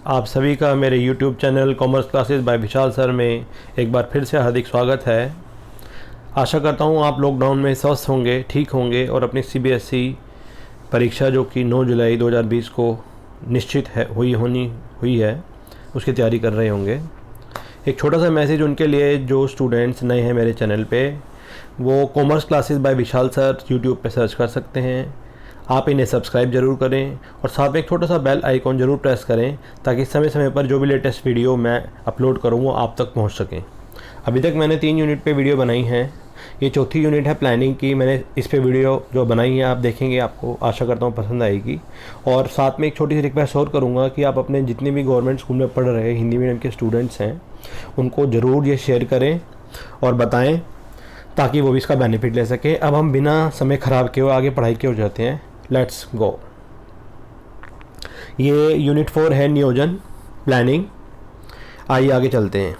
आप सभी का मेरे YouTube channel commerce classes bye विशाल सर में एक बार फिर से हार्दिक स्वागत है। आशा करता हूँ आप लॉकडाउन में स्वस्थ होंगे, ठीक होंगे और अपनी CBSE परीक्षा जो कि 9 जुलाई 2020 को निश्चित है हुई है उसकी तैयारी कर रहे होंगे। एक छोटा सा मैसेज उनके लिए जो स्टूडेंट्स नए हैं मेरे चैनल पे, वो कॉमर्स क्लासेस बाय विशाल सर यूट्यूब पे सर्च कर सकते हैं। आप इन्हें सब्सक्राइब ज़रूर करें और साथ में एक छोटा सा बेल आइकॉन ज़रूर प्रेस करें ताकि समय समय पर जो भी लेटेस्ट वीडियो मैं अपलोड करूँ वो आप तक पहुँच सकें। अभी तक मैंने 3 यूनिट पे वीडियो बनाई हैं। ये चौथी यूनिट है प्लानिंग की। मैंने इस पे वीडियो जो बनाई है आप देखेंगे, आपको आशा करता हूँ पसंद आएगी। और साथ में एक छोटी सी रिक्वेस्ट और करूँगा कि आप अपने जितने भी गवर्नमेंट स्कूल में पढ़ रहे हिंदी मीडियम के स्टूडेंट्स हैं उनको ज़रूर ये शेयर करें और बताएँ ताकि वो भी इसका बेनिफिट ले सकें। अब हम बिना समय ख़राब किए आगे पढ़ाई के हो जाते हैं। Let's go. ये यूनिट 4 है नियोजन प्लानिंग। आइए आगे चलते हैं।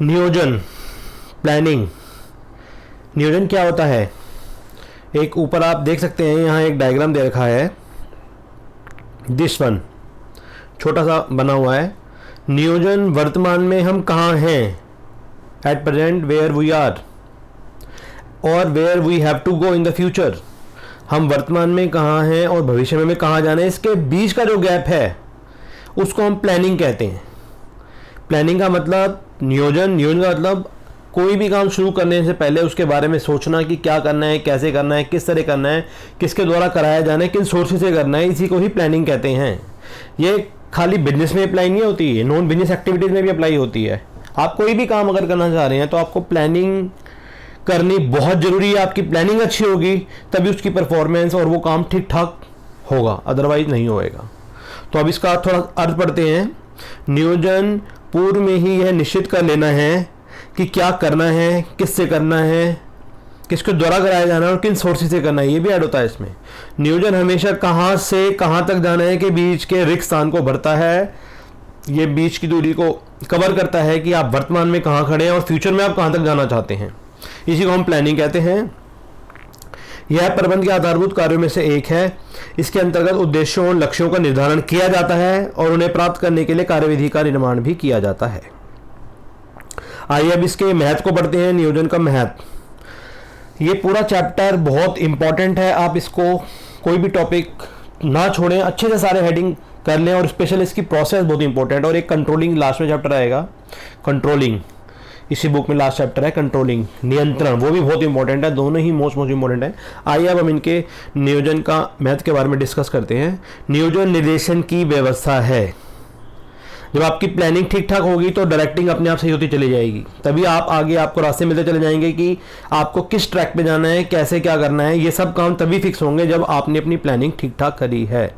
नियोजन प्लानिंग, नियोजन क्या होता है? एक ऊपर आप देख सकते हैं, यहाँ एक डायग्राम दे रखा है, दिस वन छोटा सा बना हुआ है। नियोजन, वर्तमान में हम कहाँ हैं, at present where we are और where we have to go in the future. हम वर्तमान में कहाँ हैं और भविष्य में हमें कहाँ जाना है, इसके बीच का जो गैप है उसको हम प्लानिंग कहते हैं। प्लानिंग का मतलब नियोजन का मतलब कोई भी काम शुरू करने से पहले उसके बारे में सोचना कि क्या करना है, कैसे करना है, किस तरह करना है, किसके द्वारा कराया जाना है, किन सोर्सेज से करना है, इसी को ही प्लानिंग कहते हैं। ये खाली बिजनेस में अप्लाई नहीं होती है, नॉन बिजनेस एक्टिविटीज़ में भी अप्लाई होती है। आप कोई भी काम अगर करना चाह रहे हैं तो आपको प्लानिंग करनी बहुत ज़रूरी है। आपकी प्लानिंग अच्छी होगी तभी उसकी परफॉर्मेंस और वो काम ठीक ठाक होगा, अदरवाइज नहीं होएगा। तो अब इसका थोड़ा अर्थ पढ़ते हैं। नियोजन पूर्व में ही यह निश्चित कर लेना है कि क्या करना है, किससे करना है, किसके द्वारा कराया जाना है और किन सोर्सेज से करना है, ये भी ऐड होता है इसमें। नियोजन हमेशा कहाँ से कहाँ तक जाना है के बीच के रिक्त स्थान को भरता है। ये बीच की दूरी को कवर करता है कि आप वर्तमान में कहाँ खड़े हैं और फ्यूचर में आप कहाँ तक जाना चाहते हैं। इसी को हम प्लानिंग कहते हैं। यह प्रबंध के आधारभूत कार्यों में से एक है। इसके अंतर्गत उद्देश्यों और लक्ष्यों का निर्धारण किया जाता है और उन्हें प्राप्त करने के लिए कार्यविधि का निर्माण भी किया जाता है। आइए अब इसके महत्व को पढ़ते हैं। नियोजन का महत्व, ये पूरा चैप्टर बहुत इंपॉर्टेंट है। आप इसको कोई भी टॉपिक ना छोड़ें, अच्छे से सारे हेडिंग कर लें और स्पेशल इसकी प्रोसेस बहुत इंपॉर्टेंट है। और एक कंट्रोलिंग लास्ट में चैप्टर आएगा, कंट्रोलिंग इसी बुक में लास्ट चैप्टर है, कंट्रोलिंग नियंत्रण, वो भी बहुत इंपॉर्टेंट है। दोनों ही मोस्ट इंपॉर्टेंट है। आइए अब हम इनके नियोजन का महत्व के बारे में डिस्कस करते हैं। नियोजन निर्देशन की व्यवस्था है। जब आपकी प्लानिंग ठीक ठाक होगी तो डायरेक्टिंग अपने आप सही होती चली जाएगी, तभी आप आगे आपको रास्ते मिलते चले जाएंगे कि आपको किस ट्रैक पे जाना है, कैसे क्या करना है। ये सब काम तभी फिक्स होंगे जब आपने अपनी प्लानिंग ठीक ठाक करी है।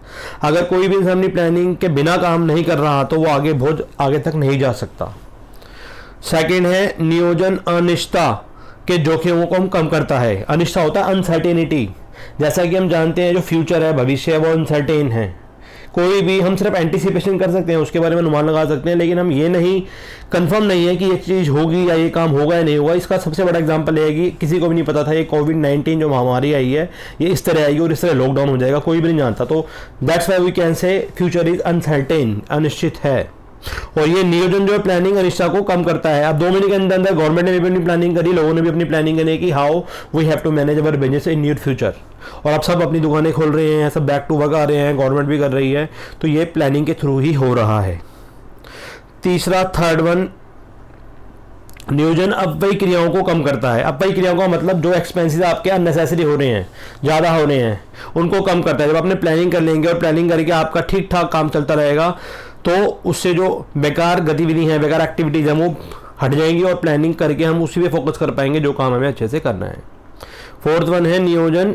अगर कोई भी इंसान अपनी प्लानिंग के बिना काम नहीं कर रहा तो वो आगे बहुत आगे तक नहीं जा सकता। सेकेंड है नियोजन अनिश्चितता के जोखिमों को हम कम करता है। अनिश्चितता होता है अनसर्टेनिटी। जैसा कि हम जानते हैं जो फ्यूचर है, भविष्य है, वो अनसर्टेन है। कोई भी हम सिर्फ एंटिसिपेशन कर सकते हैं, उसके बारे में अनुमान लगा सकते हैं, लेकिन हम ये नहीं कंफर्म नहीं है कि ये चीज़ होगी या ये काम होगा या नहीं होगा। इसका सबसे बड़ा एग्जांपल है कि किसी को भी नहीं पता था ये कोविड-19 जो महामारी आई है ये इस तरह आएगी और इस तरह लॉकडाउन हो जाएगा, कोई भी नहीं जानता। तो that's why we can say future is uncertain, अनिश्चित है। और ये नियोजन जो है प्लानिंग अनिश्चितता को कम करता है। अब 2 महीने के अंदर अंदर गवर्नमेंट ने भी अपनी प्लानिंग करी, लोगों ने भी अपनी प्लानिंग करी कि how we have to manage our business in near future. और अब सब अपनी दुकानें खोल रहे हैं, सब बैक टू वर्क आ रहे हैं, गवर्नमेंट भी कर रही है। तो ये प्लानिंग के थ्रू ही हो रहा है। तीसरा, थर्ड वन, नियोजन अपव्यय क्रियाओं को कम करता है। अपव्यय क्रियाओं का मतलब जो एक्सपेंसेस आपके अननेसेसरी हो रहे हैं, ज़्यादा हो रहे हैं, उनको कम करता है। जब आपने प्लानिंग कर लेंगे और प्लानिंग करके आपका ठीक ठाक काम चलता रहेगा तो उससे जो बेकार गतिविधि है, बेकार एक्टिविटीज़ हैं, वो हट जाएंगी और प्लानिंग करके हम उसी पे फोकस कर पाएंगे जो काम हमें अच्छे से करना है। फोर्थ वन है नियोजन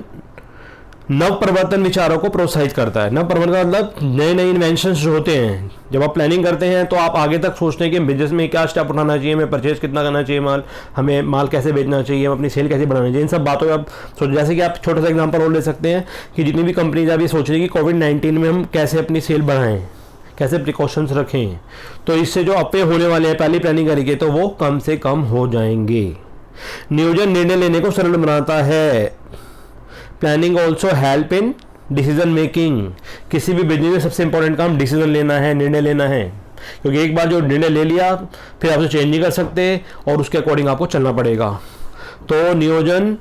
नव प्रवर्तन विचारों को प्रोत्साहित करता है। नव प्रवर्तन का मतलब नए नए इन्वेंशंस जो होते हैं। जब आप प्लानिंग करते हैं तो आप आगे तक सोचते हैं कि बिजनेस में क्या स्टेप उठाना चाहिए, हमें परचेज कितना करना चाहिए, हमें माल कैसे बेचना चाहिए, हम अपनी सेल कैसे बढ़ानी चाहिए। इन सब बातों पर आप सोच, जैसे कि आप छोटा सा एग्जाम्पल और ले सकते हैं कि जितनी भी कंपनीज आप ये सोच रही है कि कोविड-19 में हम कैसे अपनी सेल बढ़ाएं, कैसे प्रिकॉशंस रखें। तो इससे जो अपव्यय होने वाले हैं पहली प्लानिंग करेंगे तो वो कम से कम हो जाएंगे। नियोजन निर्णय लेने को सरल बनाता है। Planning also help in decision making. किसी भी बिजनेस में सबसे इंपॉर्टेंट काम डिसीजन लेना है, निर्णय लेना है, क्योंकि एक बार जो निर्णय ले लिया फिर आप उसे चेंज नहीं कर सकते और उसके अकॉर्डिंग आपको चलना पड़ेगा। तो नियोजन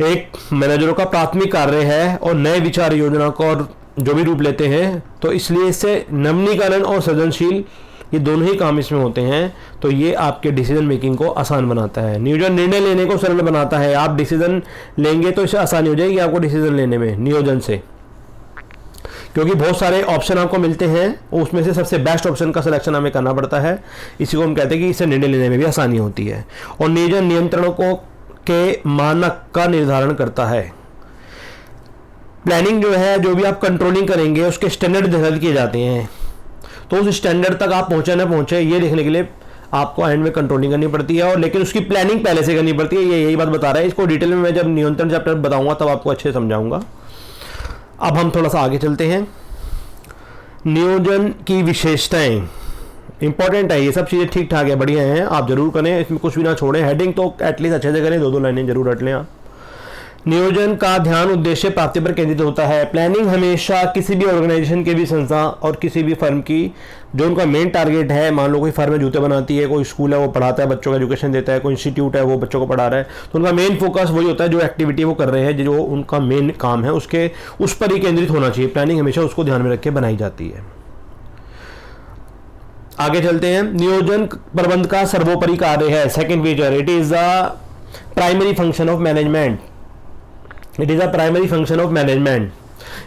एक मैनेजरों का प्राथमिक कार्य है और नए विचार योजना को और जो भी रूप लेते हैं, तो इसलिए इससे नवीनीकरण और सृजनशील ये दोनों ही काम इसमें होते हैं। तो ये आपके डिसीजन मेकिंग को आसान बनाता है। नियोजन निर्णय लेने को सरल बनाता है। आप डिसीजन लेंगे तो इससे आसानी हो जाएगी आपको डिसीजन लेने में नियोजन से, क्योंकि बहुत सारे ऑप्शन आपको मिलते हैं, उसमें से सबसे बेस्ट ऑप्शन का सिलेक्शन हमें करना पड़ता है। इसी को हम कहते हैं कि इससे निर्णय लेने में भी आसानी होती है। और नियोजन नियंत्रणों को के मानक का निर्धारण करता है। प्लानिंग जो है, जो भी आप कंट्रोलिंग करेंगे उसके स्टैंडर्ड निर्धारित किए जाते हैं, तो उस स्टैंडर्ड तक आप पहुंचे ना पहुंचे ये देखने के लिए आपको एंड में कंट्रोलिंग करनी पड़ती है, और लेकिन उसकी प्लानिंग पहले से करनी पड़ती है। ये यही बात बता रहा है। इसको डिटेल में मैं जब नियंत्रण चैप्टर बताऊंगा तब आपको अच्छे से समझाऊंगा। अब हम थोड़ा सा आगे चलते हैं। नियोजन की विशेषताएं इंपॉर्टेंट है, ये सब चीज़ें ठीक ठाक है, बढ़िया हैं, आप जरूर करें, इसमें कुछ भी ना छोड़ें। हेडिंग तो एटलीस्ट अच्छे से करें, 2-2 लाइनें जरूर रट लें आप। नियोजन का ध्यान उद्देश्य प्राप्ति पर केंद्रित होता है। प्लानिंग हमेशा किसी भी ऑर्गेनाइजेशन के भी संस्था और किसी भी फर्म की जो उनका मेन टारगेट है, मान लो कोई फर्म है जूते बनाती है, कोई स्कूल है वो पढ़ाता है, बच्चों का एजुकेशन देता है, कोई इंस्टीट्यूट है वो बच्चों को पढ़ा रहा है, तो उनका मेन फोकस वही होता है, जो एक्टिविटी वो कर रहे हैं, जो उनका मेन काम है उसके उस पर ही केंद्रित होना चाहिए। प्लानिंग हमेशा उसको ध्यान में रख के बनाई जाती है। आगे चलते हैं। नियोजन प्रबंध का सर्वोपरि कार्य है। Second feature, it is the primary function of management. It is a primary function of management.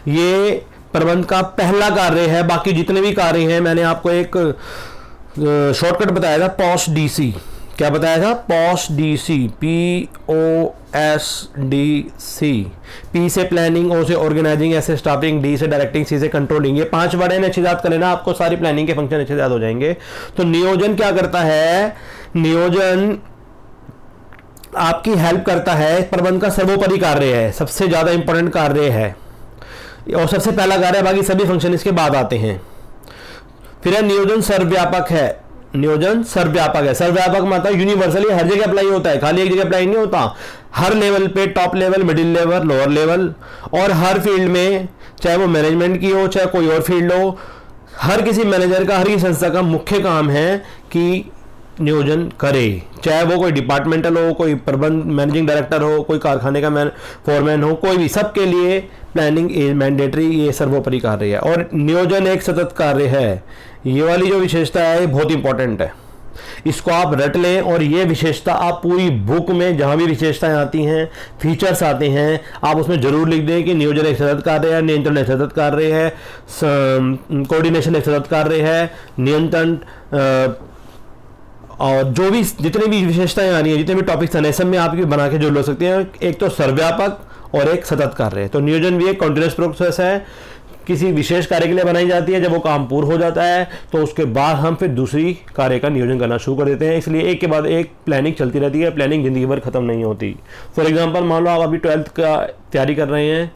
ये प्रबंध का पहला कार्य है। बाकी जितने भी कार्य हैं, मैंने आपको एक शॉर्टकट बताया था, पॉस डीसी। क्या बताया था? POS DC, POSDC। P से प्लानिंग, O से ऑर्गेनाइजिंग, S से स्टाफिंग, D से डायरेक्टिंग, C से कंट्रोलिंग। ये 5 वर्ड हैं, अच्छी याद कर लेना, आपको सारी प्लानिंग के फंक्शन अच्छे से याद हो जाएंगे। तो नियोजन क्या करता है? नियोजन आपकी हेल्प करता है। प्रबंध का सर्वोपरि कार्य है, सबसे ज्यादा इंपॉर्टेंट कार्य है और सबसे पहला कार्य है, बाकी सभी फंक्शन इसके बाद आते हैं। फिर है नियोजन सर्वव्यापक है। नियोजन सर्वव्यापक है। सर्वव्यापक मतलब यूनिवर्सली हर जगह अप्लाई होता है, खाली एक जगह अप्लाई नहीं होता। हर लेवल पे, top level, middle level, lower level, और हर फील्ड में, चाहे वो मैनेजमेंट की हो चाहे कोई और फील्ड हो, हर किसी मैनेजर का, हर किसी संस्था का मुख्य काम है कि नियोजन करे। चाहे वो कोई डिपार्टमेंटल हो, कोई प्रबंध मैनेजिंग डायरेक्टर हो, कोई कारखाने का फॉरमैन हो, कोई भी, सबके लिए प्लानिंग इज मैंडेटरी, ये सर्वोपरि कार्य है। और नियोजन एक सतत कार्य है। ये वाली जो विशेषता है ये बहुत इंपॉर्टेंट है, इसको आप रट लें। और ये विशेषता आप पूरी बुक में जहां भी विशेषताएं आती हैं, फीचर्स आते हैं, आप उसमें जरूर लिख दें कि नियोजन एक सतत कार्य है, नियंत्रण एक सतत कार्य है, कोऑर्डिनेशन एक सतत कार्य है, नियंत्रण, और जो भी जितने भी विशेषताएं आ रही हैं, जितने भी टॉपिक्स हैं, सब में आप बना के जोड़ सकते हैं। एक तो सर्वव्यापक और एक सतत कार्य है। तो नियोजन भी एक कॉन्टिन्यूअस प्रोसेस है, किसी विशेष कार्य के लिए बनाई जाती है। जब वो काम पूर्ण हो जाता है तो उसके बाद हम फिर दूसरी कार्य का नियोजन करना शुरू कर देते हैं। इसलिए एक के बाद एक प्लानिंग चलती रहती है। प्लानिंग जिंदगी भर खत्म नहीं होती। फॉर एग्जांपल, मान लो आप अभी 12th का तैयारी कर रहे हैं।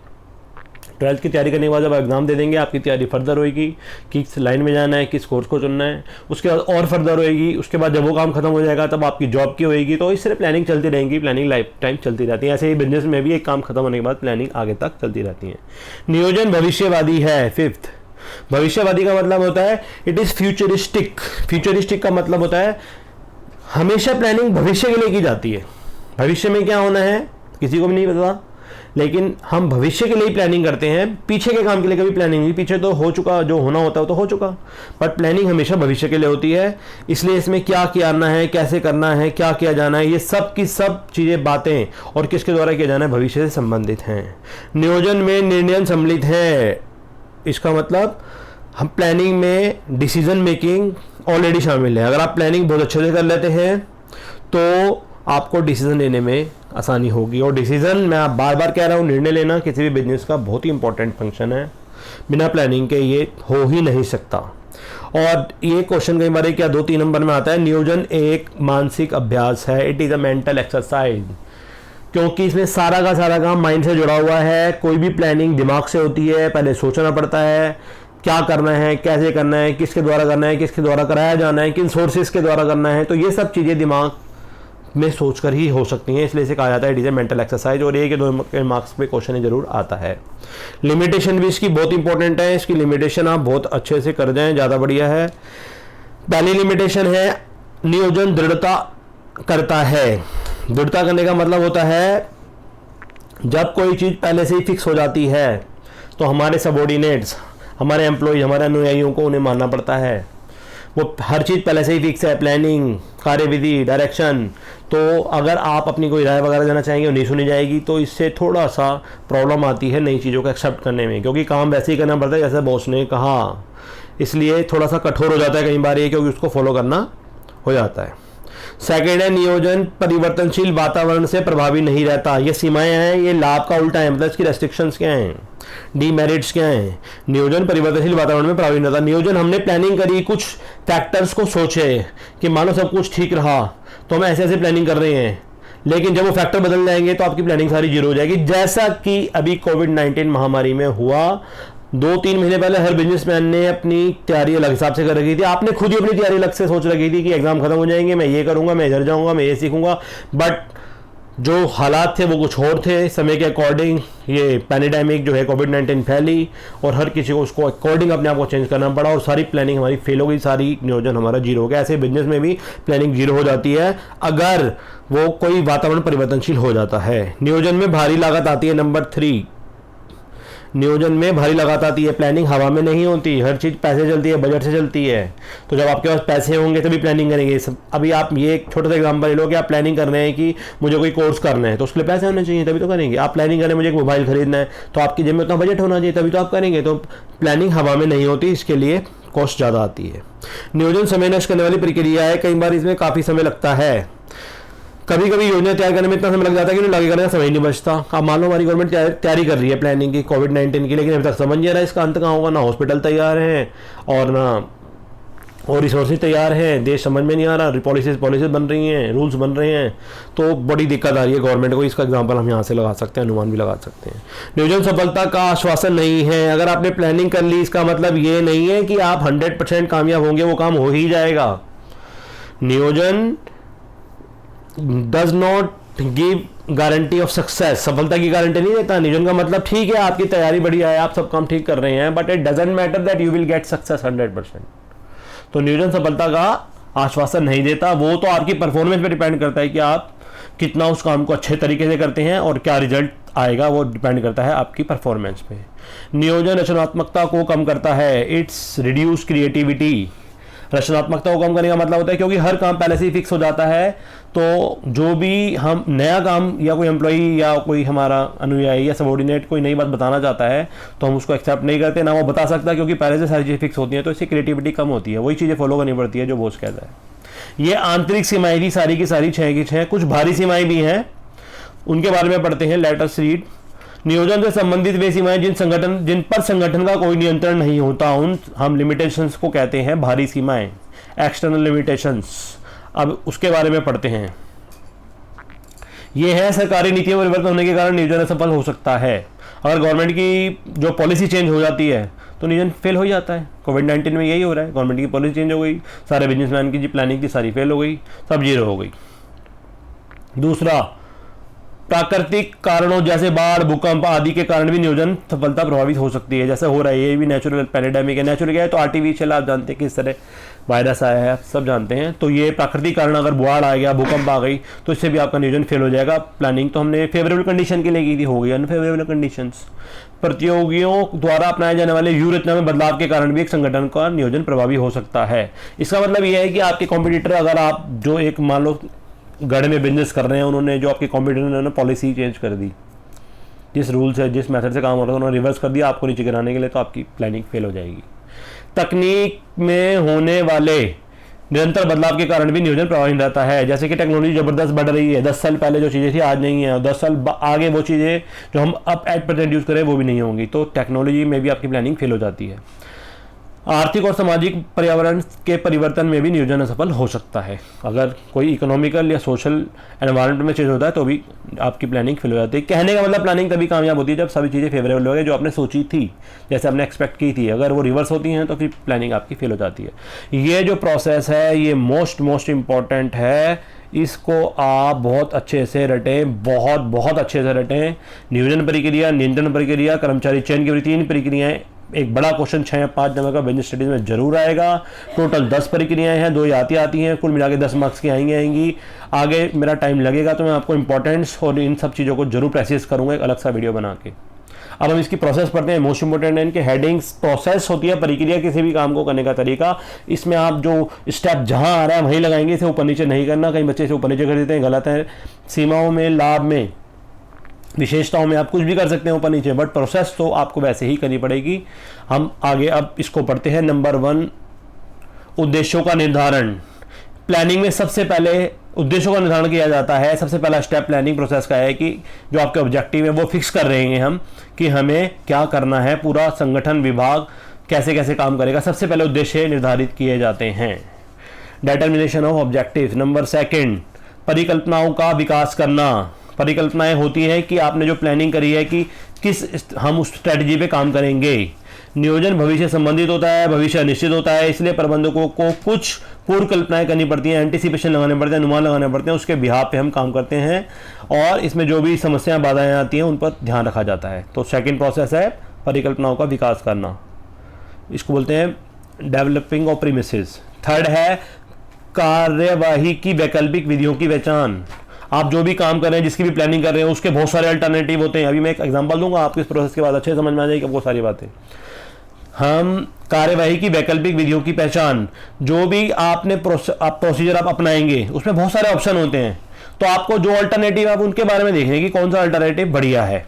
12th की तैयारी करने के बाद जब एग्जाम दे देंगे, आपकी तैयारी फर्दर होएगी, किस लाइन में जाना है, किस कोर्स को चुनना है, उसके बाद और फर्दर होएगी। उसके बाद जब वो काम खत्म हो जाएगा तब आपकी जॉब की होएगी। तो इस तरह प्लानिंग चलती रहेगी, प्लानिंग लाइफ टाइम चलती रहती है। ऐसे ही बिजनेस में भी एक काम खत्म होने के बाद प्लानिंग आगे तक चलती रहती है। नियोजन भविष्यवादी है। 5th, भविष्यवादी का मतलब होता है इट इज फ्यूचरिस्टिक। फ्यूचरिस्टिक का मतलब होता है हमेशा प्लानिंग भविष्य के लिए की जाती है। भविष्य में क्या होना है किसी को भी नहीं पता, लेकिन हम भविष्य के लिए प्लानिंग करते हैं, पीछे के काम के लिए कभी प्लानिंग नहीं। पीछे तो हो चुका, जो होना होता है तो हो चुका, बट प्लानिंग हमेशा भविष्य के लिए होती है। इसलिए इसमें क्या करना है, कैसे करना है, क्या किया जाना है, ये सब की सब चीज़ें, बातें और किसके द्वारा किया जाना है, भविष्य से संबंधित हैं। नियोजन में निर्णय सम्मिलित है। इसका मतलब हम प्लानिंग में डिसीजन मेकिंग ऑलरेडी शामिल है। अगर आप प्लानिंग बहुत अच्छे से कर लेते हैं तो आपको डिसीजन लेने में आसानी होगी। और डिसीजन, मैं आप बार बार कह रहा हूँ, निर्णय लेना किसी भी बिजनेस का बहुत ही इंपॉर्टेंट फंक्शन है। बिना प्लानिंग के ये हो ही नहीं सकता। और ये क्वेश्चन कई बार क्या 2-3 नंबर में आता है। नियोजन एक मानसिक अभ्यास है। It is a mental exercise, क्योंकि इसमें सारा का सारा काम माइंड से जुड़ा हुआ है। कोई भी प्लानिंग दिमाग से होती है, पहले सोचना पड़ता है क्या करना है, कैसे करना है, किसके द्वारा करना है, किसके द्वारा कराया जाना है, किन सोर्सेज के द्वारा करना है। तो ये सब चीज़ें दिमाग में सोचकर ही हो सकती हैं, इसलिए इसे कहा जाता है it is a mental exercise, और 1 या 2 मार्क्स पे क्वेश्चन जरूर आता है। लिमिटेशन भी इसकी बहुत इंपॉर्टेंट है, इसकी लिमिटेशन आप बहुत अच्छे से कर जाएं, ज़्यादा बढ़िया है। पहली लिमिटेशन है नियोजन दृढ़ता करता है। दृढ़ता करने का मतलब होता है जब कोई चीज़ पहले से ही फिक्स हो जाती है तो हमारे सबॉर्डिनेट्स, हमारे एम्प्लॉय, हमारे अनुयायियों को उन्हें मानना पड़ता है। वो हर चीज़ पहले से ही फिक्स है, प्लानिंग, कार्यविधि, डायरेक्शन। तो अगर आप अपनी कोई राय वगैरह देना चाहेंगे और नहीं सुनी जाएगी तो इससे थोड़ा सा प्रॉब्लम आती है नई चीज़ों को एक्सेप्ट करने में, क्योंकि काम वैसे ही करना पड़ता है जैसे बॉस ने कहा, इसलिए थोड़ा सा कठोर हो जाता है कई बार ये, क्योंकि उसको फॉलो करना हो जाता है। सेकेंड है नियोजन परिवर्तनशील वातावरण से प्रभावी नहीं रहता। ये सीमाएं हैं, ये लाभ का उल्टा है, मतलब इसकी रेस्ट्रिक्शंस क्या हैं, डीमेरिट्स क्या हैं। नियोजन परिवर्तनशील वातावरण में प्रभावी नहीं रहता। नियोजन, हमने प्लानिंग करी, कुछ फैक्टर्स को सोचे कि मानो सब कुछ ठीक रहा तो हम ऐसे ऐसे प्लानिंग कर रहे हैं, लेकिन जब वो फैक्टर बदल जाएंगे तो आपकी प्लानिंग सारी जीरो हो जाएगी, जैसा कि अभी कोविड-19 महामारी में हुआ। 2-3 महीने पहले हर बिजनेसमैन ने अपनी तैयारी अलग हिसाब से कर रखी थी, आपने खुद ही अपनी तैयारी अलग से सोच रखी थी कि एग्जाम खत्म हो जाएंगे, मैं ये करूंगा, मैं इधर जाऊंगा, मैं ये सीखूंगा, बट जो हालात थे वो कुछ और थे। समय के अकॉर्डिंग ये पैंडेमिक जो है कोविड-19 फैली और हर किसी को उसको अकॉर्डिंग अपने आप को चेंज करना पड़ा और सारी प्लानिंग हमारी फेल हो गई, सारी नियोजन हमारा जीरो हो गया। ऐसे बिजनेस में भी प्लानिंग जीरो हो जाती है अगर वो कोई वातावरण परिवर्तनशील हो जाता है। नियोजन में भारी लागत आती है। नंबर 3, नियोजन में भारी लागत आती है। प्लानिंग हवा में नहीं होती, हर चीज़ पैसे चलती है, बजट से चलती है। तो जब आपके पास पैसे होंगे तभी प्लानिंग करेंगे। अभी आप ये एक छोटा सा एग्जांपल ले लो कि आप प्लानिंग कर रहे हैं कि मुझे कोई कोर्स करना है, तो उसके लिए पैसे होने चाहिए तभी तो करेंगे। आप प्लानिंग करें मुझे एक मोबाइल खरीदना है, तो आपकी जेब में उतना बजट होना चाहिए तभी तो आप करेंगे। तो प्लानिंग हवा में नहीं होती, इसके लिए कॉस्ट ज़्यादा आती है। नियोजन समय नष्ट करने वाली प्रक्रिया है, कई बार इसमें काफ़ी समय लगता है। कभी कभी योजना तैयार करने में इतना समय लग जाता है कि लागे करने का समय नहीं बचता। अब मान लो हमारी गवर्नमेंट तैयारी कर रही है प्लानिंग की कोविड-19 की, लेकिन अभी तक समझ नहीं आ रहा है इसका अंत कहाँ होगा। ना हॉस्पिटल तैयार हैं और ना और रिसोर्सेज तैयार हैं, देश समझ में नहीं आ रहा, पॉलिसीज बन रही हैं, रूल्स बन रहे हैं, तो बड़ी दिक्कत आ रही है गवर्नमेंट को। इसका एग्जांपल हम यहाँ से लगा सकते हैं, अनुमान भी लगा सकते हैं। नियोजन सफलता का आश्वासन नहीं है। अगर आपने प्लानिंग कर ली इसका मतलब ये नहीं है कि आप 100% कामयाब होंगे, वो काम हो ही जाएगा। नियोजन does not give guarantee of success. सफलता की गारंटी नहीं देता। नियोजन का मतलब ठीक है आपकी तैयारी बढ़िया है, आप सब काम ठीक कर रहे हैं, but it doesn't matter that you will get success 100%। तो नियोजन सफलता का आश्वासन नहीं देता, वो तो आपकी परफॉर्मेंस पे डिपेंड करता है कि आप कितना उस काम को अच्छे तरीके से करते हैं और क्या रिजल्ट आएगा, वो डिपेंड करता है आपकी परफॉर्मेंस पे। नियोजन रचनात्मकता को कम करता है। It's reduce creativity. रचनात्मकता को कम करने का मतलब होता है क्योंकि हर काम पहले से ही फिक्स हो जाता है, तो जो भी हम नया काम या कोई एम्प्लॉई या कोई हमारा अनुयायी या सबॉर्डिनेट कोई नई बात बताना चाहता है तो हम उसको एक्सेप्ट नहीं करते, ना वो बता सकता क्योंकि पहले से सारी चीज़ें फिक्स होती हैं, तो इससे क्रिएटिविटी कम होती है, वही चीज़ें फॉलो करनी पड़ती है जो बॉस कहता है। ये आंतरिक सीमाएं थी सारी की सारी 6 की 6। कुछ बाहरी सीमाएं भी हैं, उनके बारे में पढ़ते हैं। Let us read. नियोजन से संबंधित वे सीमाएं जिन पर संगठन का कोई नियंत्रण नहीं होता, उन हम लिमिटेशंस को कहते हैं बाहरी सीमाएं, एक्सटर्नल लिमिटेशंस। अब उसके बारे में पढ़ते हैं। यह है सरकारी नीतियों में परिवर्तन होने के कारण नियोजन असफल हो सकता है। अगर गवर्नमेंट की जो पॉलिसी चेंज हो जाती है तो नियोजन फेल हो जाता है। कोविड-19 में यही हो रहा है, गवर्नमेंट की पॉलिसी चेंज हो गई, सारे बिजनेसमैन की जो प्लानिंग थी सारी फेल हो गई, सब जीरो हो गई। दूसरा, प्राकृतिक कारणों जैसे बाढ़, भूकंप आदि के कारण भी नियोजन सफलता प्रभावित हो सकती है, जैसे हो रहा है। ये भी नेचुरल पैंडेमिक है। नेचुरल क्या है तो आर्टिफिशियल, आप जानते हैं किस तरह वायरस आया है, आप सब जानते हैं। तो ये प्राकृतिक कारण, अगर बाढ़ आ गया, भूकंप आ गई, तो इससे भी आपका नियोजन फेल हो जाएगा। प्लानिंग तो हमने फेवरेबल कंडीशन के लिए की थी, हो गई अनफेवरेबल कंडीशंस। प्रतियोगियों द्वारा अपनाए जाने वाले व्यू रचना में बदलाव के कारण भी एक संगठन का नियोजन प्रभावी हो सकता है। इसका मतलब यह है कि आपके कॉम्पिटिटर, अगर आप जो एक मान लो गढ़ में बिजनेस कर रहे हैं, उन्होंने जो आपके कॉम्पिटिटर ने पॉलिसी चेंज कर दी, जिस रूल से जिस मेथड से काम हो रहा था उन्होंने रिवर्स कर दिया आपको नीचे गिराने के लिए, तो आपकी प्लानिंग फेल हो जाएगी। तकनीक में होने वाले निरंतर बदलाव के कारण भी नियोजन प्रभावी रहता है। जैसे कि टेक्नोलॉजी ज़बरदस्त बढ़ रही है, 10 साल पहले जो चीज़ें थी आज नहीं है, और 10 साल आगे वो चीज़ें जो हम अब एट प्रेजेंट यूज़ करें वो भी नहीं होंगी, तो टेक्नोलॉजी में भी आपकी प्लानिंग फेल हो जाती है। आर्थिक और सामाजिक पर्यावरण के परिवर्तन में भी नियोजन असफल हो सकता है। अगर कोई इकोनॉमिकल या सोशल एनवायरनमेंट में चेंज होता है तो भी आपकी प्लानिंग फेल हो जाती है। कहने का मतलब प्लानिंग तभी कामयाब होती है जब सभी चीज़ें फेवरेबल हो गई जो आपने सोची थी, जैसे आपने एक्सपेक्ट की थी। अगर वो रिवर्स होती हैं तो फिर प्लानिंग आपकी फेल हो जाती है। ये जो प्रोसेस है ये मोस्ट इम्पॉर्टेंट है। इसको आप बहुत अच्छे से रटें, बहुत बहुत अच्छे से रटें। नियोजन प्रक्रिया, नियंत्रण प्रक्रिया, कर्मचारी चयन की 3 प्रक्रियाएं, एक बड़ा क्वेश्चन 6 या 5 नंबर का बिजनेस स्टडीज में जरूर आएगा। टोटल 10 प्रक्रियाएं हैं, 2 आती हैं, कुल मिला के 10 मार्क्स की आएंगी। आगे मेरा टाइम लगेगा तो मैं आपको इंपॉर्टेंस और इन सब चीज़ों को जरूर प्रेसिस करूंगा एक अलग सा वीडियो बना के। अब हम इसकी प्रोसेस पढ़ते हैं। मोस्ट इंपोर्टेंट है इनके हेडिंग्स। प्रोसेस होती है प्रक्रिया, किसी भी काम को करने का तरीका। इसमें आप जो स्टेप जहां आ रहा है वहीं लगाएंगे, इसे ऊपर नीचे नहीं करना। कई बच्चे इसे ऊपर नीचे कर देते हैं, गलत है। सीमाओं में, लाभ में, विशेषताओं में आप कुछ भी कर सकते हैं ऊपर नीचे, बट प्रोसेस तो आपको वैसे ही करनी पड़ेगी। हम आगे अब इसको पढ़ते हैं। नंबर 1, उद्देश्यों का निर्धारण। प्लानिंग में सबसे पहले उद्देश्यों का निर्धारण किया जाता है। सबसे पहला स्टेप प्लानिंग प्रोसेस का है कि जो आपके ऑब्जेक्टिव है वो फिक्स कर रहे हैं हम कि हमें क्या करना है, पूरा संगठन विभाग कैसे कैसे काम करेगा। सबसे पहले उद्देश्य निर्धारित किए जाते हैं। Determination of objective. नंबर 2, परिकल्पनाओं का विकास करना। परिकल्पनाएं होती हैं कि आपने जो प्लानिंग करी है कि हम उस स्ट्रेटजी पे काम करेंगे। नियोजन भविष्य संबंधित होता है, भविष्य अनिश्चित होता है, इसलिए प्रबंधकों को कुछ पूर्व कल्पनाएं करनी पड़ती हैं, एंटिसिपेशन लगाने पड़ते हैं, अनुमान लगाने पड़ते हैं, उसके बिहाफ पे हम काम करते हैं और इसमें जो भी समस्याएं बाधाएं आती हैं उन पर ध्यान रखा जाता है। तो सेकंड प्रोसेस है परिकल्पनाओं का विकास करना, इसको बोलते हैं डेवलपिंग ऑफ प्रीमिसेस। थर्ड है कार्यवाही की वैकल्पिक विधियों की पहचान। आप जो भी काम कर रहे हैं, जिसकी भी प्लानिंग कर रहे हैं, उसके बहुत सारे अल्टरनेटिव होते हैं। अभी मैं एक एग्जांपल दूंगा आपको, इस प्रोसेस के बाद अच्छे समझ में आ जाएगी बहुत सारी बातें। हम कार्यवाही की वैकल्पिक विधियों की पहचान, जो भी आपने प्रोसीजर आप अपनाएंगे उसमें बहुत सारे ऑप्शन होते हैं, तो आपको जो अल्टरनेटिव आप उनके बारे में देखेंगे कि कौन सा अल्टरनेटिव बढ़िया है।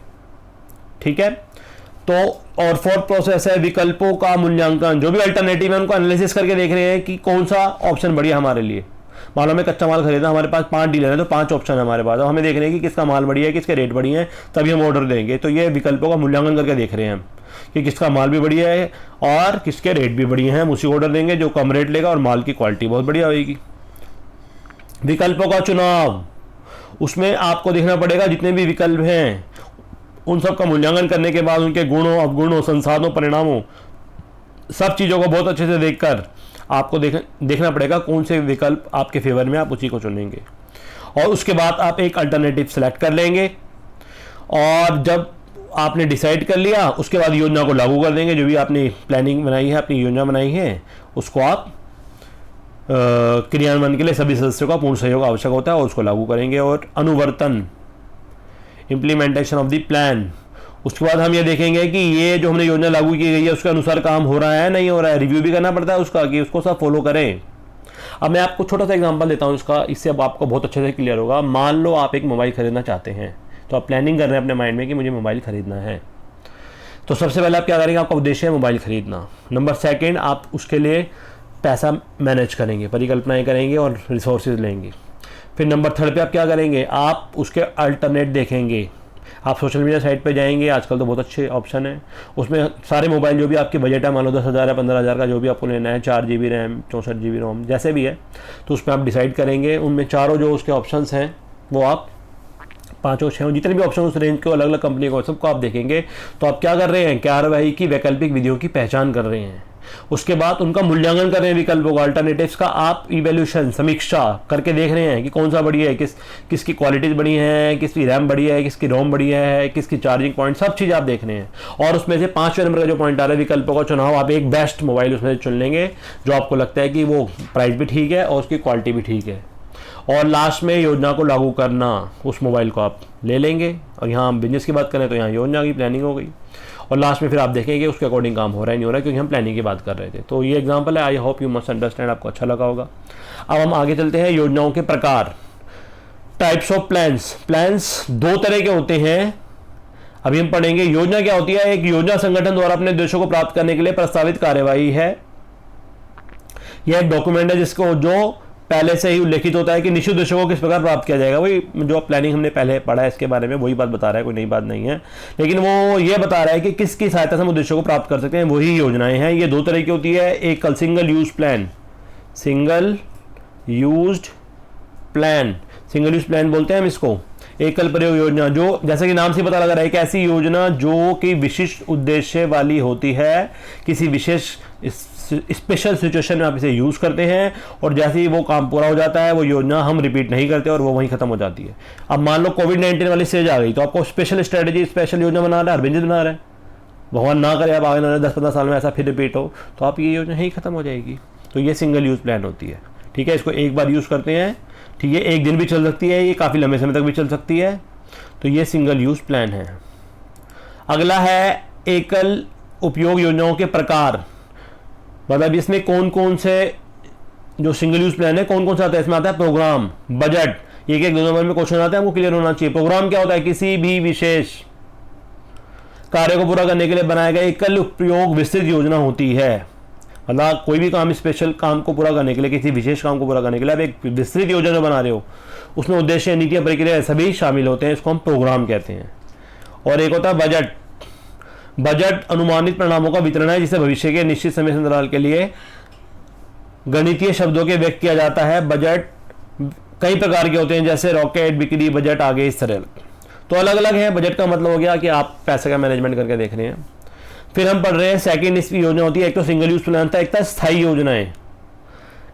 ठीक है, तो और फोर्थ प्रोसेस है विकल्पों का मूल्यांकन। जो भी अल्टरनेटिव है उनको एनालिसिस करके देख रहे हैं कि कौन सा ऑप्शन बढ़िया हमारे लिए। मानो में कच्चा माल खरीदना, हमारे पास 5 डीलर है तो 5 ऑप्शन है हमारे पास, अब हमें देख रहे हैं कि किसका माल बढ़िया है, किसके रेट बढ़िया है, तभी हम ऑर्डर देंगे। तो ये विकल्पों का मूल्यांकन करके देख रहे हैं हम कि किसका माल भी बढ़िया है और किसके रेट भी बढ़िया हैं, हम उसी ऑर्डर देंगे जो कम रेट लेगा और माल की क्वालिटी बहुत बढ़िया होगी। विकल्पों का चुनाव, उसमें आपको देखना पड़ेगा जितने भी विकल्प हैं उन सब का मूल्यांकन करने के बाद उनके गुणों, अवगुणों, संसाधनों, परिणामों, सब चीज़ों को बहुत अच्छे से देखकर आपको देखना पड़ेगा कौन से विकल्प आपके फेवर में, आप उसी को चुनेंगे और उसके बाद आप एक अल्टरनेटिव सेलेक्ट कर लेंगे। और जब आपने डिसाइड कर लिया उसके बाद योजना को लागू कर देंगे। जो भी आपने प्लानिंग बनाई है, अपनी योजना बनाई है, उसको आप क्रियान्वयन के लिए सभी सदस्यों का पूर्ण सहयोग आवश्यक होता है और उसको लागू करेंगे। और अनुवर्तन, इम्प्लीमेंटेशन ऑफ द प्लान, उसके बाद हम ये देखेंगे कि ये जो हमने योजना लागू की गई है उसके अनुसार काम हो रहा है नहीं हो रहा है, रिव्यू भी करना पड़ता है उसका कि उसको सब फॉलो करें। अब मैं आपको छोटा सा एग्जांपल देता हूँ इसका, इससे अब आपको बहुत अच्छे से क्लियर होगा। मान लो आप एक मोबाइल खरीदना चाहते हैं, तो आप प्लानिंग कर रहे हैं अपने माइंड में कि मुझे मोबाइल खरीदना है। तो सबसे पहले आप क्या करेंगे, आपका उद्देश्य है मोबाइल खरीदना। नंबर 2, आप उसके लिए पैसा मैनेज करेंगे, परिकल्पनाएँ करेंगे और रिसोर्सेज लेंगे। फिर नंबर 3 पे आप क्या करेंगे, आप उसके अल्टरनेट देखेंगे। आप सोशल मीडिया साइट पे जाएंगे, आजकल तो बहुत अच्छे ऑप्शन है, उसमें सारे मोबाइल जो भी आपके बजट है, मान लो 10,000 है, 15,000 का जो भी आपको लेना है, 4 GB रैम, 64 GB रोम, जैसे भी है, तो उसमें आप डिसाइड करेंगे। उनमें चारों जो उसके ऑप्शंस हैं वो आप 5 और 6 जितने भी ऑप्शन उस रेंज के अलग अलग कंपनी को सबको आप देखेंगे। तो आप क्या कर रहे हैं, कार्यवाही की वैकल्पिक विधियों की पहचान कर रहे हैं। उसके बाद उनका मूल्यांकन कर रहे हैं, विकल्पों का, अल्टरनेटिव्स का आप इवैल्यूएशन, समीक्षा करके देख रहे हैं कि कौन सा बढ़िया है, किसकी क्वालिटीज बढ़िया है, किसकी रैम बढ़िया है, किसकी रोम बढ़िया है, किसकी चार्जिंग पॉइंट, सब चीज़ आप देख रहे हैं। और उसमें से 5वें नंबर का जो पॉइंट आ रहा है विकल्पों का चुनाव, आप एक बेस्ट मोबाइल उसमें से चुन लेंगे जो आपको लगता है कि वो प्राइस भी ठीक है और उसकी क्वालिटी भी ठीक है। और लास्ट में योजना को लागू करना, उस मोबाइल को आप ले लेंगे। और यहाँ हम बिजनेस की बात करें तो यहाँ योजना की प्लानिंग हो गई और लास्ट में फिर आप देखेंगे उसके अकॉर्डिंग काम हो रहा है नहीं हो रहा है, क्योंकि हम प्लानिंग की बात कर रहे थे। तो ये एग्जांपल है, I hope you must understand, आपको अच्छा लगा होगा। अब हम आगे चलते हैं, योजनाओं के प्रकार, टाइप्स ऑफ प्लान्स। प्लान्स 2 तरह के होते हैं, अभी हम पढ़ेंगे। योजना क्या होती है, एक योजना संगठन द्वारा अपने उद्देश्यों को प्राप्त करने के लिए प्रस्तावित कार्यवाही है। यह एक डॉक्यूमेंट है जिसको जो पहले से ही उल्लेखित होता है कि निश्चित उद्देश्यों को किस प्रकार प्राप्त किया जाएगा। वही जो प्लानिंग हमने पहले पढ़ा है इसके बारे में, वही बात बता रहा है, कोई नई बात नहीं है, लेकिन वो ये बता रहा है कि किसकी सहायता से हम उद्देश्यों को प्राप्त कर सकते हैं, वही योजनाएं हैं। ये 2 तरह की होती है, एक single use plan, single used plan, single use plan बोलते हैं हम इसको। एकल प्रयोग योजना, जो जैसे कि नाम से पता लग रहा है, एक ऐसी योजना जो कि विशिष्ट उद्देश्य वाली होती है, किसी विशेष स्पेशल सिचुएशन में आप इसे यूज़ करते हैं, और जैसे ही वो काम पूरा हो जाता है वो योजना हम रिपीट नहीं करते और वो वहीं ख़त्म हो जाती है। अब मान लो कोविड-19 वाली स्टेज आ गई, तो आपको स्पेशल स्ट्रेटजी, स्पेशल योजना बना रहा है, अरविंद बना रहा है, भगवान ना करे आप आगे 10-15 साल में ऐसा फिर रिपीट हो, तो आप ये योजना ही ख़त्म हो जाएगी। तो ये सिंगल यूज़ प्लान होती है, ठीक है। इसको एक बार यूज़ करते हैं, ठीक है, एक दिन भी चल सकती है, ये काफ़ी लंबे समय तक भी चल सकती है, तो ये सिंगल यूज़ प्लान है। अगला है एकल उपयोग योजनाओं के प्रकार, मतलब इसमें कौन कौन से जो सिंगल यूज़ प्लान है कौन कौन सा आता है। इसमें आता है प्रोग्राम, बजट, एक 2 नंबर में क्वेश्चन आता है, हमको क्लियर होना चाहिए। प्रोग्राम क्या होता है? किसी भी विशेष कार्य को पूरा करने के लिए बनाया गया एकल उपयोग विस्तृत योजना होती है। मतलब कोई भी काम, स्पेशल काम को पूरा करने के लिए, किसी विशेष काम को पूरा करने के लिए आप एक विस्तृत योजना बना रहे हो, उसमें उद्देश्य, नीतियाँ, प्रक्रिया सभी शामिल होते हैं, इसको हम प्रोग्राम कहते हैं। और एक होता है बजट। बजट अनुमानित परिणामों का वितरण है, जिसे भविष्य के निश्चित समय अंतराल के लिए गणितीय शब्दों के व्यक्त किया जाता है। बजट कई प्रकार के होते हैं, जैसे रॉकेट, बिक्री बजट, आगे इस तरह। तो अलग अलग है। बजट का मतलब हो गया कि आप पैसे का मैनेजमेंट करके देख रहे हैं। फिर हम पढ़ रहे हैं सेकंड इसकी योजना होती है, एक तो सिंगल यूज प्लान था, एक था स्थायी योजनाएं,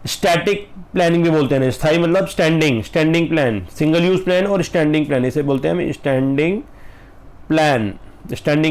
स्टैटिक प्लानिंग भी बोलते हैं। स्थायी मतलब standing plan, single use plan और स्टैंडिंग प्लान, इसे बोलते हैं हम स्टैंडिंग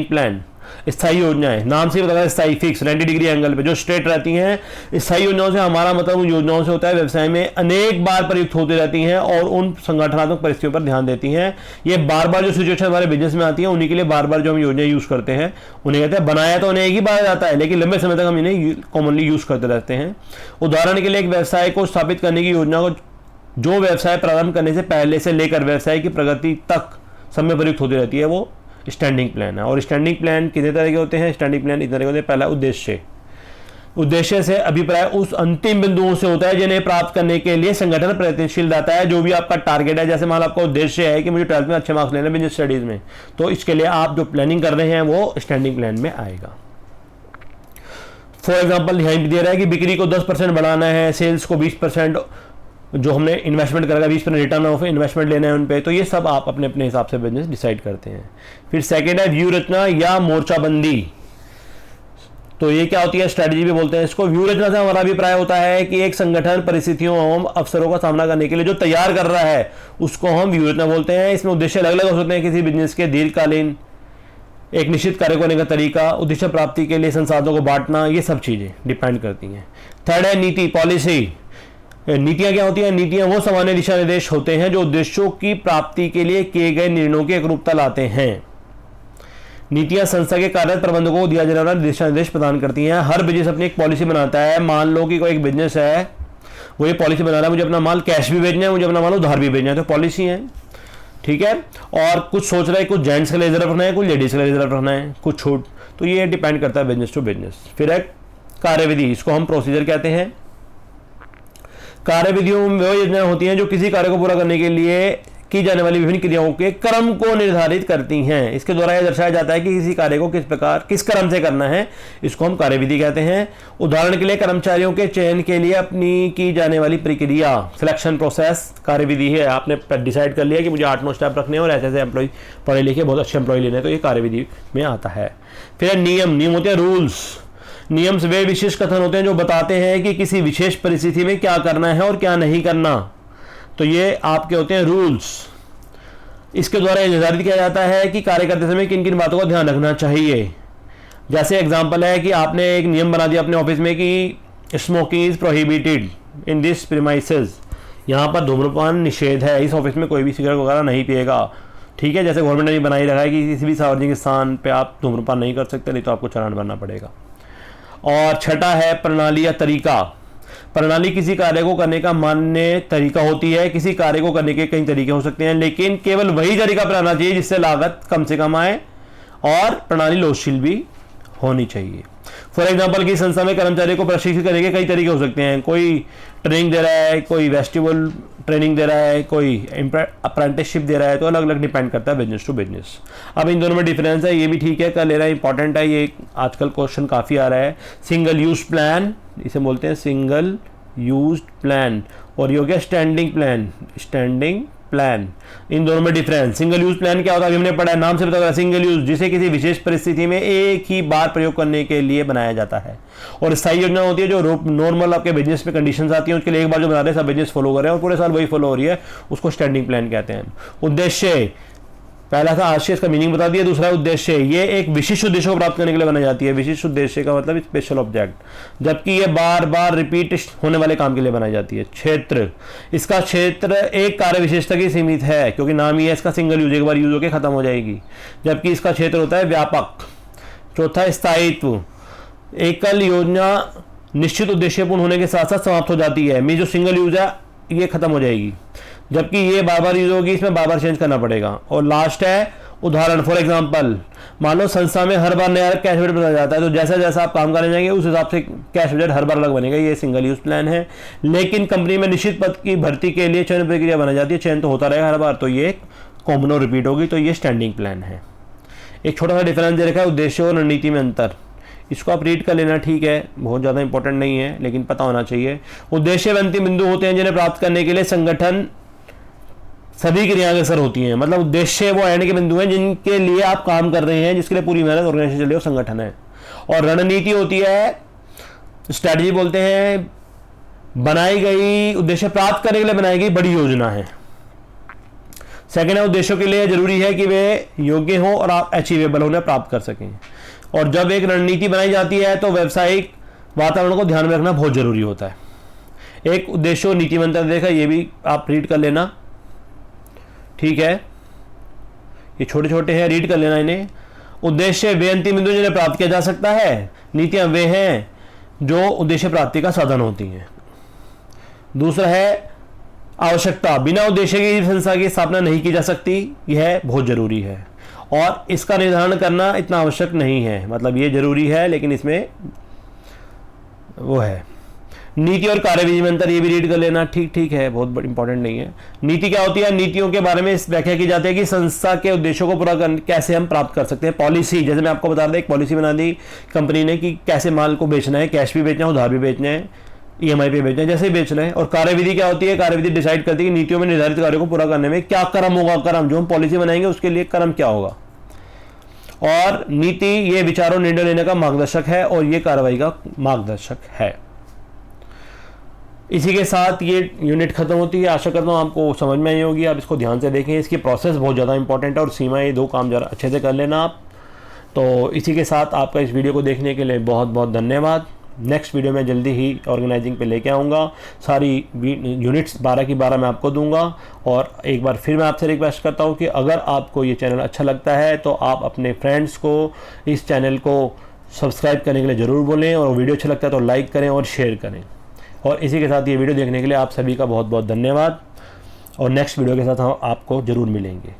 प्लान। स्थायी योजनाएं, नाम से ही पता है, स्थायी, फिक्स, 90 डिग्री एंगल पे जो स्ट्रेट रहती हैं। स्थायी योजनाओं से हमारा मतलब उन योजनाओं से होता है व्यवसाय में अनेक बार प्रयुक्त होती रहती हैं और उन संगठनात्मक परिस्थितियों पर ध्यान देती हैं। ये बार बार जो सिचुएशन हमारे बिजनेस में आती है, उन्हीं के लिए बार बार जो हम योजना यूज करते हैं, उन्हें कहते हैं, बनाया तो उन्हें एक ही बार जाता है, लेकिन लंबे समय तक हम इन्हें कॉमनली यूज करते रहते हैं। उदाहरण के लिए, एक व्यवसाय को स्थापित करने की योजना को जो व्यवसाय प्रारंभ करने से पहले से लेकर व्यवसाय की प्रगति तक समय प्रयुक्त होती रहती है, वो स्टैंडिंग प्लान है। और स्टैंडिंग प्लान कितने तरह के होते हैं? स्टैंडिंग प्लान इतने तरह के होते हैं। पहला उद्देश्य से अभिप्राय उस अंतिम बिंदुओं से होता है जिन्हें प्राप्त करने के लिए संगठन प्रयत्नशील रहता है। जो भी आपका टारगेट है, जैसे मान लो आपका उद्देश्य है कि मुझे 12th में अच्छे मार्क्स लेने बिजनेस स्टडीज में, तो इसके लिए आप जो प्लानिंग कर रहे हैं वो स्टैंडिंग प्लान में आएगा। फॉर एग्जाम्पल यहाँ भी दे रहा है कि बिक्री को 10% बढ़ाना है, सेल्स को 20%, जो हमने इन्वेस्टमेंट करेगा 20% रिटर्न ऑफ इन्वेस्टमेंट लेना है उन पे। तो ये सब आप अपने अपने हिसाब से बिजनेस डिसाइड करते हैं। फिर सेकंड है व्यू रचना या मोर्चाबंदी। तो ये क्या होती है? स्ट्रेटजी भी बोलते हैं इसको। व्यू रचना से हमारा अभिप्राय होता है कि एक संगठन परिस्थितियों एवं अवसरों का सामना करने के लिए जो तैयार कर रहा है, उसको हम व्यू रचना बोलते हैं। इसमें उद्देश्य अलग अलग हो सकते हैं, किसी बिजनेस के दीर्घकालीन, एक निश्चित कार्य करने का तरीका, उद्देश्य प्राप्ति के लिए संसाधनों को बांटना, ये सब चीजें डिपेंड करती हैं। थर्ड है नीति, पॉलिसी। नीतियां क्या होती हैं? नीतियां वो सामान्य दिशा निर्देश होते हैं जो उद्देश्यों की प्राप्ति के लिए किए गए निर्णयों की एकरूपता लाते हैं। नीतियां संस्था के कार्य प्रबंधकों को दिया जाने वाला दिशा निर्देश प्रदान करती हैं। हर बिजनेस अपनी एक पॉलिसी बनाता है। मान लो कि कोई एक बिजनेस है, वो ये पॉलिसी बना रहा है, मुझे अपना माल कैश भी भेजना है, मुझे अपना माल उधार भी भेजना है, तो पॉलिसी है, ठीक है। और कुछ सोच रहा है, कुछ जेंट्स के लिए रिजर्व रखना है, कुछ लेडीज के लिए रिजर्व रखना है, कुछ छूट, तो ये डिपेंड करता है बिजनेस टू बिजनेस। फिर है कार्यविधि, इसको हम प्रोसीजर कहते हैं। कार्यविधियों में वो योजनाएं होती हैं जो किसी कार्य को पूरा करने के लिए की जाने वाली विभिन्न क्रियाओं के क्रम को निर्धारित करती हैं। इसके द्वारा यह दर्शाया जाता है कि किसी कार्य को किस प्रकार, किस क्रम से करना है, इसको हम कार्यविधि कहते हैं। उदाहरण के लिए, कर्मचारियों के चयन के लिए अपनी की जाने वाली प्रक्रिया, सिलेक्शन प्रोसेस कार्यविधि है। आपने डिसाइड कर लिया कि मुझे 8-9 स्टेप रखने हैं और ऐसे ऐसे एम्प्लॉय पढ़े लिखे बहुत अच्छे एम्प्लॉय लेने हैं, तो ये कार्यविधि में आता है। फिर नियम होते हैं रूल्स। नियम वे विशेष कथन होते हैं जो बताते हैं कि किसी विशेष परिस्थिति में क्या करना है और क्या नहीं करना, तो ये आपके होते हैं रूल्स। इसके द्वारा यह निर्धारित किया जाता है कि कार्य करते समय किन किन बातों का ध्यान रखना चाहिए। जैसे एग्जांपल है कि आपने एक नियम बना दिया अपने ऑफिस में कि smoking is prohibited in this premises, यहाँ पर धूम्रपान निषेध है, इस ऑफिस में कोई भी सिगरेट वगैरह नहीं पिएगा, ठीक है। जैसे गवर्नमेंट ने बनाई रखा है कि किसी भी सार्वजनिक स्थान पे आप धूम्रपान नहीं कर सकते, नहीं तो आपको चालान भरना पड़ेगा। और छठा है प्रणाली या तरीका। प्रणाली किसी कार्य को करने का मान्य तरीका होती है। किसी कार्य को करने के कई तरीके हो सकते हैं, लेकिन केवल वही तरीका अपनाना चाहिए जिससे लागत कम से कम आए और प्रणाली लोचशील भी होनी चाहिए। फॉर एग्जाम्पल, की संस्था में कर्मचारियों को प्रशिक्षित करने के कई तरीके हो सकते हैं। कोई ट्रेनिंग दे रहा है, कोई वेस्टिबल ट्रेनिंग दे रहा है, कोई अप्रेंटिसशिप दे रहा है, तो अलग अलग डिपेंड करता है बिजनेस टू बिजनेस। अब इन दोनों में डिफरेंस है, ये भी ठीक है, कर ले रहा है, इंपॉर्टेंट है, ये आजकल क्वेश्चन काफ़ी आ रहा है। सिंगल यूज प्लान, इसे बोलते हैं सिंगल यूज प्लान, और ये हो गया स्टैंडिंग प्लान, इन दोनों में डिफरेंस। सिंगल यूज प्लान क्या होता है, अभी हमने पढ़ा है, नाम से पता होगा, सिंगल यूज, जिसे किसी विशेष परिस्थिति में एक ही बार प्रयोग करने के लिए बनाया जाता है। और स्थायी योजना होती है जो नॉर्मल आपके बिजनेस में कंडीशंस आती हैं, उसके लिए एक बार जो बना रहे हैं सब बिजनेस फॉलो कर रहे हैं और पूरे साल वही फॉलो हो रही है, उसको स्टैंडिंग प्लान कहते हैं। उद्देश्य, पहला था आशय, इसका मीनिंग बता दिया। दूसरा उद्देश्य, ये एक विशिष्ट उद्देश्य को प्राप्त करने के लिए बनाई जाती है। विशिष्ट उद्देश्य का मतलब स्पेशल ऑब्जेक्ट, जबकि ये बार बार रिपीट होने वाले काम के लिए बनाई जाती है। क्षेत्र, इसका क्षेत्र एक कार्य विशेषता की सीमित है, क्योंकि नाम ही है इसका, सिंगल यूज, एक बार यूज होकर खत्म हो जाएगी, जबकि इसका क्षेत्र होता है व्यापक। चौथा स्थायित्व, एकल योजना निश्चित उद्देश्य पूर्ण होने के साथ साथ समाप्त हो जाती है। मीन जो सिंगल यूज है ये खत्म हो जाएगी, जबकि ये बार बार यूज होगी, इसमें बार बार चेंज करना पड़ेगा। और लास्ट है उदाहरण, फॉर एग्जांपल, मान लो संस्था में हर बार नया कैश बजट बनाया जाता है, तो जैसा जैसा आप काम करने जाएंगे उस हिसाब से कैश बजट हर बार अलग बनेगा, ये सिंगल यूज प्लान है। लेकिन कंपनी में निश्चित पद की भर्ती के लिए चयन प्रक्रिया बनाई जाती है, चयन तो होता रहेगा हर बार, तो ये कॉमन और रिपीट होगी, तो ये स्टैंडिंग प्लान है। एक छोटा सा डिफरेंस दे रखा है, उद्देश्य और रणनीति में अंतर, इसको आप रीड कर लेना, ठीक है, बहुत ज़्यादा इंपॉर्टेंट नहीं है लेकिन पता होना चाहिए। उद्देश्य व अंतिम बिंदु होते हैं जिन्हें प्राप्त करने के लिए संगठन सभी क्रियाएं अग्रसर होती हैं। मतलब उद्देश्य वो एंड के बिंदु हैं जिनके लिए आप काम कर रहे हैं, जिसके लिए पूरी मेहनत ऑर्गेनाइजेशन चल रही है, संगठन है। और रणनीति होती है, स्ट्रैटेजी बोलते हैं, बनाई गई उद्देश्य प्राप्त करने के लिए बनाई गई बड़ी योजना है। सेकेंड है, उद्देश्यों के लिए जरूरी है कि वे योग्य हों और आप अचीवेबल होने प्राप्त कर सकें। और जब एक रणनीति बनाई जाती है तो व्यावसायिक वातावरण को ध्यान में रखना बहुत जरूरी होता है। एक उद्देश्य और नीति में अंतर देखा, ये भी आप रीड कर लेना, ठीक है, ये छोटे छोटे हैं, रीड कर लेना इन्हें। उद्देश्य वे अंतिम बिंदु जिन्हें प्राप्त किया जा सकता है, नीतियां वे हैं जो उद्देश्य प्राप्ति का साधन होती हैं। दूसरा है आवश्यकता, बिना उद्देश्य की संस्था की स्थापना नहीं की जा सकती, यह बहुत जरूरी है और इसका निर्धारण करना इतना आवश्यक नहीं है, मतलब ये जरूरी है लेकिन इसमें वो है। नीति और कार्यविधि में अंतर, ये भी रीड कर लेना, ठीक है, बहुत इंपॉर्टेंट नहीं है। नीति क्या होती है, नीतियों के बारे में इस व्याख्या की जाती है कि संस्था के उद्देश्यों को पूरा करने कैसे हम प्राप्त कर सकते हैं। पॉलिसी, जैसे मैं आपको बता रहा था, एक पॉलिसी बना दी कंपनी ने कि कैसे माल को बेचना है, कैश भी बेचना है, उधार भी बेचना है, EMI पे बेचना है, जैसे ही बेचना है। और कार्यविधि क्या होती है, कार्यविधि डिसाइड करती है कि नीतियों में निर्धारित कार्यों को पूरा करने में क्या क्रम होगा, क्रम जो हम पॉलिसी बनाएंगे उसके लिए क्रम क्या होगा। और नीति ये विचारों निर्णय लेने का मार्गदर्शक है और ये कार्रवाई का मार्गदर्शक है। इसी के साथ ये यूनिट खत्म होती है। आशा करता हूँ आपको समझ में आई होगी, आप इसको ध्यान से देखें, इसकी प्रोसेस बहुत ज़्यादा इंपॉर्टेंट है और सीमा, ये दो काम जरा अच्छे से कर लेना आप। तो इसी के साथ आपका इस वीडियो को देखने के लिए बहुत बहुत धन्यवाद। नेक्स्ट वीडियो में जल्दी ही ऑर्गेनाइजिंग पे लेके आऊँगा, सारी यूनिट्स 12 की 12 मैं आपको दूंगा। और एक बार फिर मैं आपसे रिक्वेस्ट करता हूँ कि अगर आपको ये चैनल अच्छा लगता है तो आप अपने फ्रेंड्स को इस चैनल को सब्सक्राइब करने के लिए ज़रूर बोलें, और वीडियो अच्छा लगता है तो लाइक करें और शेयर करें। और इसी के साथ ये वीडियो देखने के लिए आप सभी का बहुत बहुत धन्यवाद, और नेक्स्ट वीडियो के साथ हम आपको ज़रूर मिलेंगे।